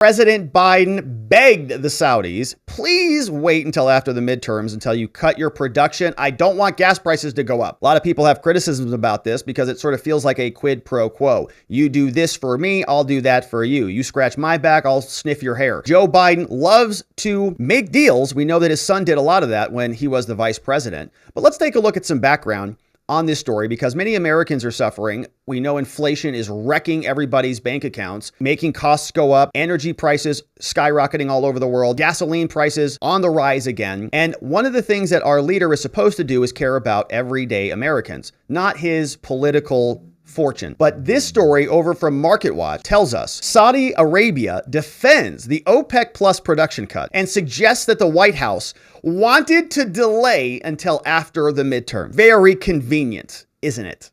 President Biden begged the Saudis, please wait until after the midterms until you cut your production. I don't want gas prices to go up. A lot of people have criticisms about this because it sort of feels like a quid pro quo. You do this for me, I'll do that for you. You scratch my back, I'll sniff your hair. Joe Biden loves to make deals. We know that his son did a lot of that when he was the vice president. But let's take a look at some background on this story because many Americans are suffering. We know inflation is wrecking everybody's bank accounts, making costs go up, energy prices skyrocketing all over the world, gasoline prices on the rise again. And one of the things that our leader is supposed to do is care about everyday Americans, not his political fortune. But this story over from MarketWatch tells us Saudi Arabia defends the OPEC plus production cut and suggests that the White House wanted to delay until after the midterm. Very convenient, isn't it?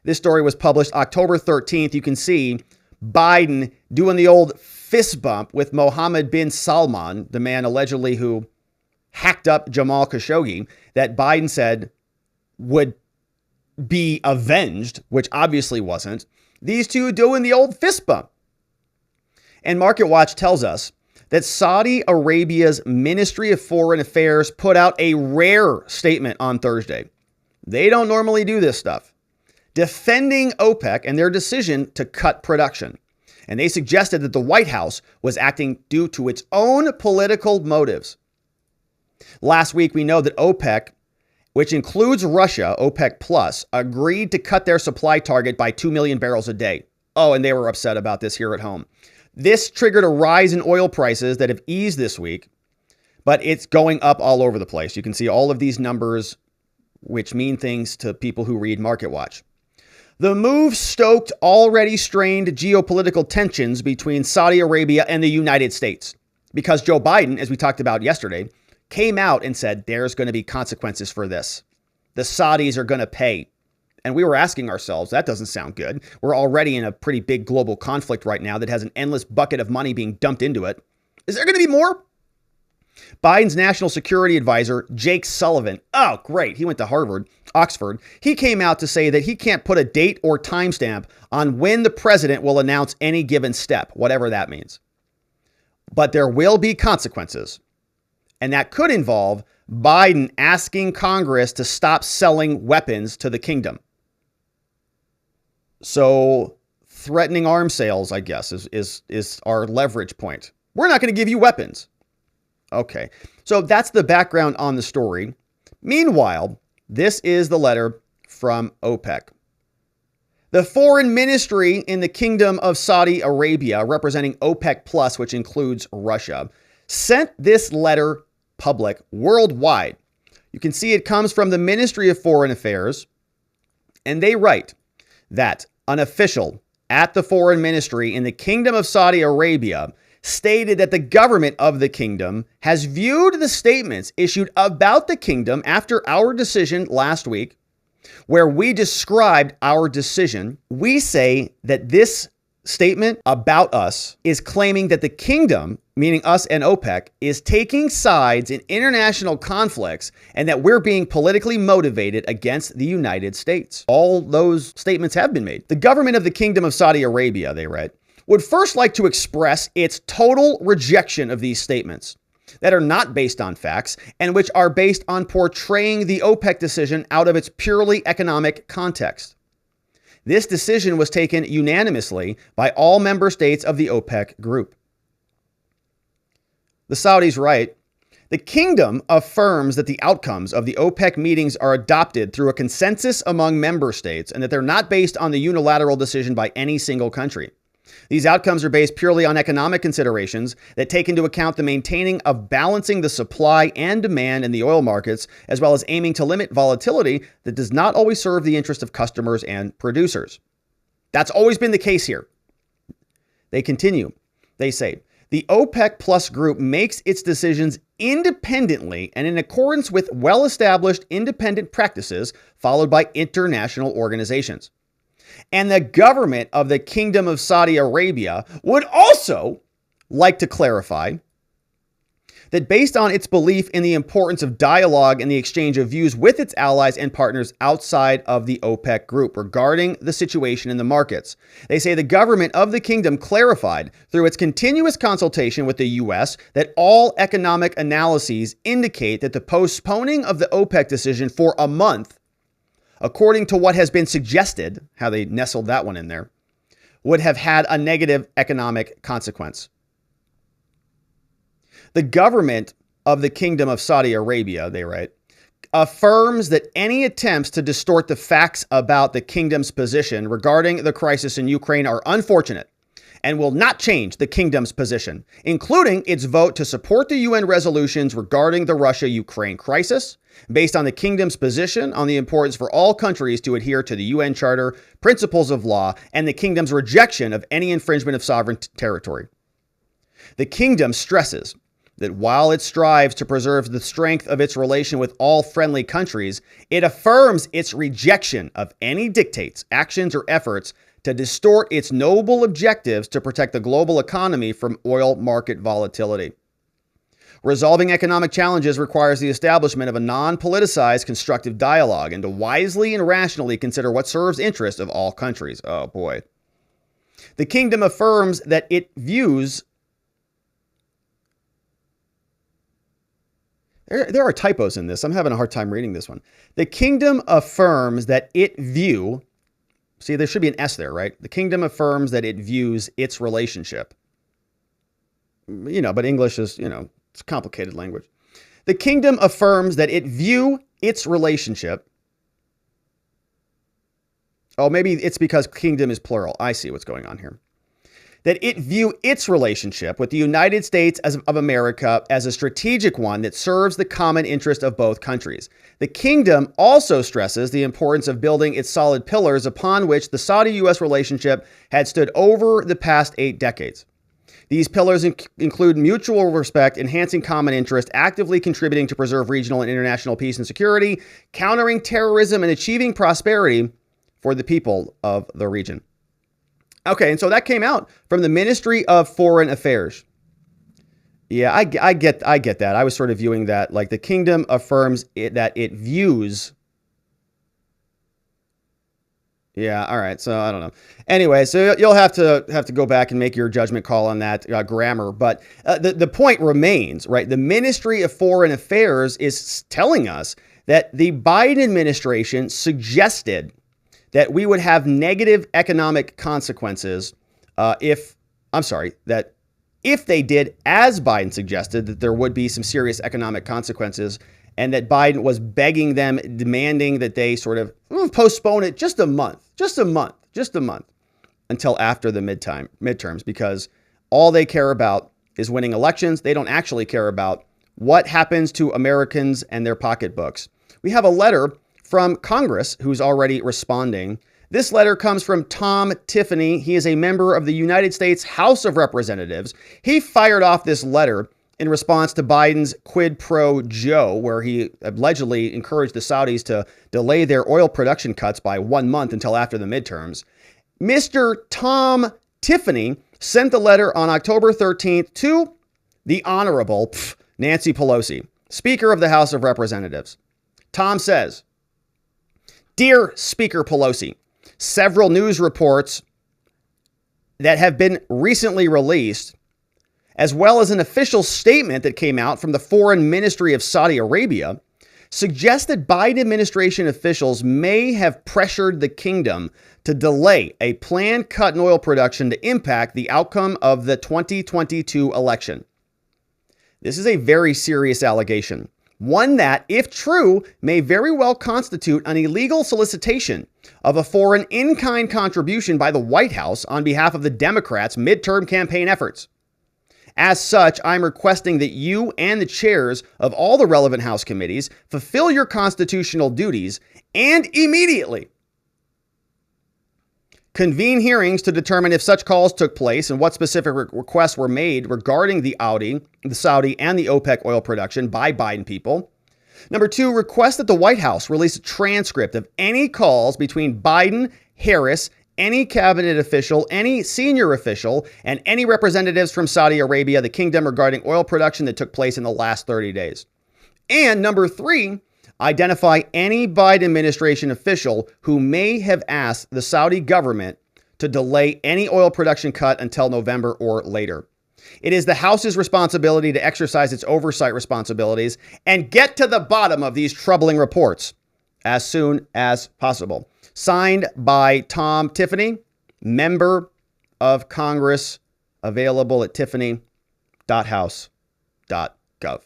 This story was published October 13th. You can see Biden doing the old fist bump with Mohammed bin Salman, the man allegedly who hacked up Jamal Khashoggi, that Biden said would be avenged, which obviously wasn't. These two doing the old fist bump. And MarketWatch tells us that Saudi Arabia's Ministry of Foreign Affairs put out a rare statement on Thursday. They don't normally do this stuff, defending OPEC and their decision to cut production. And they suggested that the White House was acting due to its own political motives. Last week, we know that OPEC, which includes Russia, OPEC Plus, agreed to cut their supply target by 2 million barrels a day. Oh, and they were upset about this here at home. This triggered a rise in oil prices that have eased this week, but it's going up all over the place. You can see all of these numbers, which mean things to people who read MarketWatch. The move stoked already strained geopolitical tensions between Saudi Arabia and the United States because Joe Biden, as we talked about yesterday, came out and said there's going to be consequences for this. The Saudis are going to pay. And we were asking ourselves, that doesn't sound good. We're already in a pretty big global conflict right now that has an endless bucket of money being dumped into it. Is there going to be more? Biden's national security advisor, Jake Sullivan. Oh, great. He went to Oxford. He came out to say that he can't put a date or timestamp on when the president will announce any given step, whatever that means. But there will be consequences. And that could involve Biden asking Congress to stop selling weapons to the kingdom. So threatening arms sales, I guess, is our leverage point. We're not going to give you weapons. Okay, so that's the background on the story. Meanwhile, this is the letter from OPEC. The foreign ministry in the Kingdom of Saudi Arabia, representing OPEC Plus, which includes Russia, sent this letter public worldwide. You can see it comes from the Ministry of Foreign Affairs, and they write that an official at the foreign ministry in the Kingdom of Saudi Arabia stated that the government of the kingdom has viewed the statements issued about the kingdom after our decision last week, where we described our decision. We say that this statement about us is claiming that the kingdom, meaning us and OPEC, is taking sides in international conflicts and that we're being politically motivated against the United States. All those statements have been made. The government of the Kingdom of Saudi Arabia, they read, would first like to express its total rejection of these statements that are not based on facts and which are based on portraying the OPEC decision out of its purely economic context. This decision was taken unanimously by all member states of the OPEC group. The Saudis write, the kingdom affirms that the outcomes of the OPEC meetings are adopted through a consensus among member states and that they're not based on the unilateral decision by any single country. These outcomes are based purely on economic considerations that take into account the maintaining of balancing the supply and demand in the oil markets, as well as aiming to limit volatility that does not always serve the interest of customers and producers. That's always been the case here. They continue. They say, the OPEC Plus group makes its decisions independently and in accordance with well-established independent practices followed by international organizations. And the government of the Kingdom of Saudi Arabia would also like to clarify that based on its belief in the importance of dialogue and the exchange of views with its allies and partners outside of the OPEC group regarding the situation in the markets. They say the government of the kingdom clarified through its continuous consultation with the U.S. that all economic analyses indicate that the postponing of the OPEC decision for a month, according to what has been suggested, how they nestled that one in there, would have had a negative economic consequence. The government of the Kingdom of Saudi Arabia, they write, affirms that any attempts to distort the facts about the kingdom's position regarding the crisis in Ukraine are unfortunate and will not change the kingdom's position, including its vote to support the UN resolutions regarding the Russia-Ukraine crisis, based on the kingdom's position on the importance for all countries to adhere to the UN Charter, principles of law, and the kingdom's rejection of any infringement of sovereign territory. The kingdom stresses that while it strives to preserve the strength of its relation with all friendly countries, it affirms its rejection of any dictates, actions, or efforts to distort its noble objectives to protect the global economy from oil market volatility. Resolving economic challenges requires the establishment of a non-politicized constructive dialogue and to wisely and rationally consider what serves interests of all countries. Oh boy. The kingdom affirms that it views There are typos in this. I'm having a hard time reading this one. The kingdom affirms that it view, see, there should be an S there, right? The kingdom affirms that it views its relationship. But English is, it's complicated language. The kingdom affirms that it view its relationship. Oh, maybe it's because kingdom is plural. I see what's going on here. That it view its relationship with the United States of America as a strategic one that serves the common interest of both countries. The kingdom also stresses the importance of building its solid pillars upon which the Saudi-U.S. relationship had stood over the past 8 decades. These pillars include mutual respect, enhancing common interest, actively contributing to preserve regional and international peace and security, countering terrorism, and achieving prosperity for the people of the region. Okay, and so that came out from the Ministry of Foreign Affairs. Yeah, I get that. I was sort of viewing that like the kingdom affirms that it views. Yeah, all right. So I don't know. Anyway, so you'll have to go back and make your judgment call on that grammar. But the point remains, right? The Ministry of Foreign Affairs is telling us that the Biden administration suggested that we would have negative economic consequences if they did, as Biden suggested, that there would be some serious economic consequences, and that Biden was begging them, demanding that they sort of postpone it just a month until after the midterms, because all they care about is winning elections. They don't actually care about what happens to Americans and their pocketbooks. We have a letter from Congress, who's already responding. This letter comes from Tom Tiffany. He is a member of the United States House of Representatives. He fired off this letter in response to Biden's quid pro Joe, where he allegedly encouraged the Saudis to delay their oil production cuts by 1 month until after the midterms. Mr. Tom Tiffany sent the letter on October 13th to the Honorable Nancy Pelosi, Speaker of the House of Representatives. Tom says, "Dear Speaker Pelosi, several news reports that have been recently released, as well as an official statement that came out from the Foreign Ministry of Saudi Arabia, suggest that Biden administration officials may have pressured the kingdom to delay a planned cut in oil production to impact the outcome of the 2022 election. This is a very serious allegation. One that, if true, may very well constitute an illegal solicitation of a foreign in-kind contribution by the White House on behalf of the Democrats' midterm campaign efforts. As such, I'm requesting that you and the chairs of all the relevant House committees fulfill your constitutional duties and immediately convene hearings to determine if such calls took place and what specific requests were made regarding the Saudi and the OPEC oil production by Biden people. Number 2, request that the White House release a transcript of any calls between Biden, Harris, any cabinet official, any senior official, and any representatives from Saudi Arabia, the kingdom, regarding oil production that took place in the last 30 days. And number 3, identify any Biden administration official who may have asked the Saudi government to delay any oil production cut until November or later. It is the House's responsibility to exercise its oversight responsibilities and get to the bottom of these troubling reports as soon as possible. Signed by Tom Tiffany, member of Congress, available at tiffany.house.gov.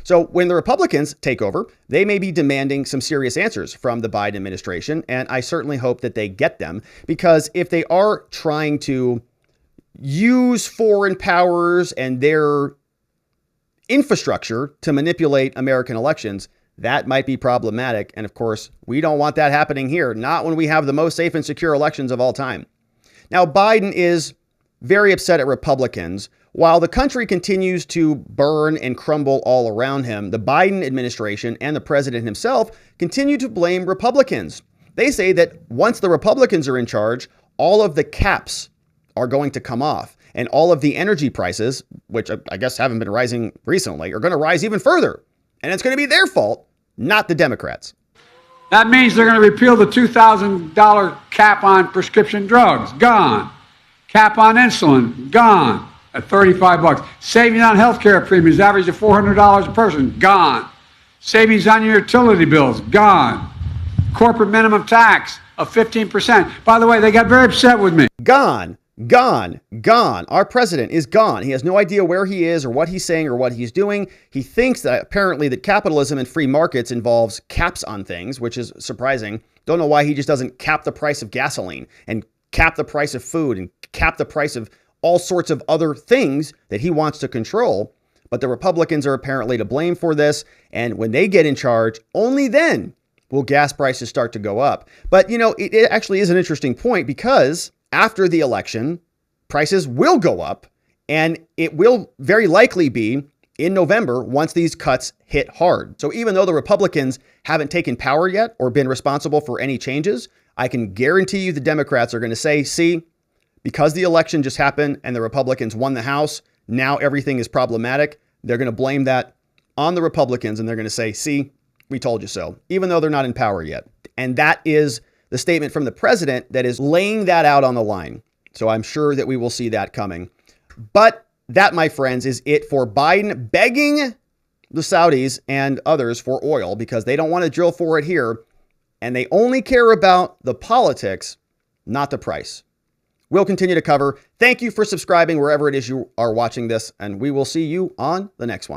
So when the Republicans take over, they may be demanding some serious answers from the Biden administration, and I certainly hope that they get them, because if they are trying to use foreign powers and their infrastructure to manipulate American elections, that might be problematic. And of course, we don't want that happening here, not when we have the most safe and secure elections of all time. Now, Biden is very upset at Republicans. While the country continues to burn and crumble all around him, the Biden administration and the president himself continue to blame Republicans. They say that once the Republicans are in charge, all of the caps are going to come off, and all of the energy prices, which I guess haven't been rising recently, are going to rise even further. And it's going to be their fault, not the Democrats. That means they're going to repeal the $2,000 cap on prescription drugs. Gone. Cap on insulin. Gone. At $35. Savings on healthcare premiums, average of $400 a person. Gone. Savings on your utility bills. Gone. Corporate minimum tax of 15%. By the way, they got very upset with me. Gone. Gone. Gone. Our president is gone. He has no idea where he is or what he's saying or what he's doing. He thinks that apparently that capitalism and free markets involves caps on things, which is surprising. Don't know why he just doesn't cap the price of gasoline and cap the price of food and cap the price of all sorts of other things that he wants to control. But the Republicans are apparently to blame for this. And when they get in charge, only then will gas prices start to go up. But, you know, it actually is an interesting point, because after the election, prices will go up, and it will very likely be in November once these cuts hit hard. So even though the Republicans haven't taken power yet or been responsible for any changes, I can guarantee you the Democrats are going to say, see, because the election just happened and the Republicans won the House, now everything is problematic. They're going to blame that on the Republicans, and they're going to say, see, we told you so, even though they're not in power yet. And that is the statement from the president that is laying that out on the line. So I'm sure that we will see that coming. But that, my friends, is it for Biden begging the Saudis and others for oil, because they don't want to drill for it here. And they only care about the politics, not the price. We'll continue to cover. Thank you for subscribing wherever it is you are watching this, and we will see you on the next one.